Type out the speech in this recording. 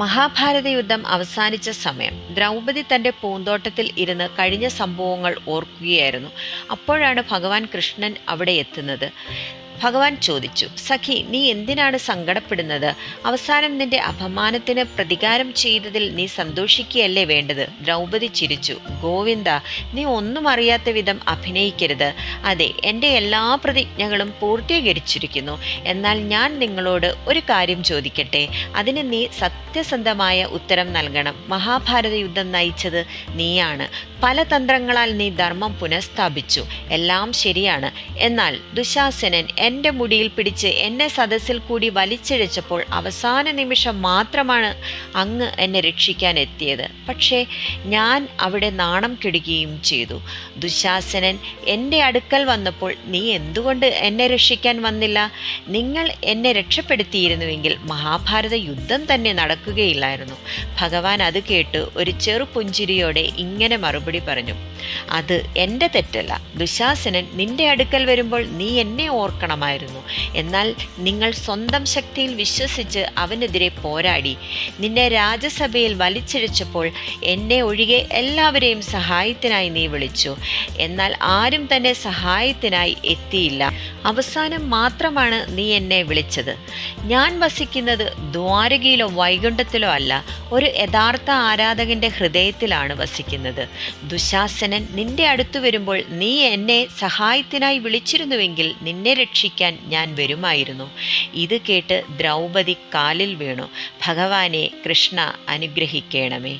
മഹാഭാരത യുദ്ധം അവസാനിച്ച സമയം ദ്രൗപദി തൻ്റെ പൂന്തോട്ടത്തിൽ ഇരുന്ന് കഴിഞ്ഞ സംഭവങ്ങൾ ഓർക്കുകയായിരുന്നു. അപ്പോഴാണ് ഭഗവാൻ കൃഷ്ണൻ അവിടെ എത്തുന്നത്. ഭഗവാൻ ചോദിച്ചു, സഖി, നീ എന്തിനാണ് സങ്കടപ്പെടുന്നത്? അവസാനം നിന്റെ അപമാനത്തിന് പ്രതികാരം ചെയ്തതിൽ നീ സന്തോഷിക്കുകയല്ലേ വേണ്ടത്? ദ്രൗപദി ചിരിച്ചു. ഗോവിന്ദ, നീ ഒന്നും അറിയാത്ത വിധം അഭിനയിക്കരുത്. അതെ, എൻ്റെ എല്ലാ പ്രതിജ്ഞകളും പൂർത്തീകരിച്ചിരിക്കുന്നു. എന്നാൽ ഞാൻ നിങ്ങളോട് ഒരു കാര്യം ചോദിക്കട്ടെ? അതിന് നീ സത്യസന്ധമായ ഉത്തരം നൽകണം. മഹാഭാരത യുദ്ധം നയിച്ചത് നീയാണ്. പല തന്ത്രങ്ങളാൽ നീ ധർമ്മം പുനഃസ്ഥാപിച്ചു. എല്ലാം ശരിയാണ്. എന്നാൽ ദുശാസനൻ എൻ്റെ മുടിയിൽ പിടിച്ച് എന്നെ സദസ്സിൽ കൂടി വലിച്ചിഴച്ചപ്പോൾ അവസാന നിമിഷം മാത്രമാണ് അങ്ങ് എന്നെ രക്ഷിക്കാൻ എത്തിയത്. പക്ഷേ ഞാൻ അവിടെ നാണം കെടുകയും ചെയ്തു. ദുശാസനൻ എൻ്റെ അടുക്കൽ വന്നപ്പോൾ നീ എന്തുകൊണ്ട് എന്നെ രക്ഷിക്കാൻ വന്നില്ല? നിങ്ങൾ എന്നെ രക്ഷപ്പെടുത്തിയിരുന്നുവെങ്കിൽ മഹാഭാരത യുദ്ധം തന്നെ നടക്കുകയില്ലായിരുന്നു. ഭഗവാൻ അത് കേട്ട് ഒരു ചെറുപുഞ്ചിരിയോടെ ഇങ്ങനെ മറുപടി പറഞ്ഞു, അത് എൻ്റെ തെറ്റല്ല. ദുശാസനൻ നിന്റെ അടുക്കൽ വരുമ്പോൾ നീ എന്നെ ഓർക്കണമായിരുന്നു. എന്നാൽ നിങ്ങൾ സ്വന്തം ശക്തിയിൽ വിശ്വസിച്ച് അവനെതിരെ പോരാടി. നിന്നെ രാജസഭയിൽ വലിച്ചിഴച്ചപ്പോൾ എന്നെ ഒഴികെ എല്ലാവരെയും സഹായത്തിനായി നീ വിളിച്ചു. എന്നാൽ ആരും തന്നെ സഹായത്തിനായി എത്തിയില്ല. അവസാനം മാത്രമാണ് നീ എന്നെ വിളിച്ചത്. ഞാൻ വസിക്കുന്നത് ദ്വാരകയിലോ വൈകുണ്ഠത്തിലോ അല്ല, ഒരു യഥാർത്ഥ ആരാധകന്റെ ഹൃദയത്തിലാണ് വസിക്കുന്നത്. ദുശാസനൻ നിന്റെ അടുത്തു വരുമ്പോൾ നീ എന്നെ സഹായത്തിനായി വിളിച്ചിരുന്നുവെങ്കിൽ നിന്നെ രക്ഷിക്കാൻ ഞാൻ വരുമായിരുന്നു. ഇത് കേട്ട് ദ്രൗപദി കാലിൽ വീണു. ഭഗവാനെ, കൃഷ്ണ, അനുഗ്രഹിക്കണമേ.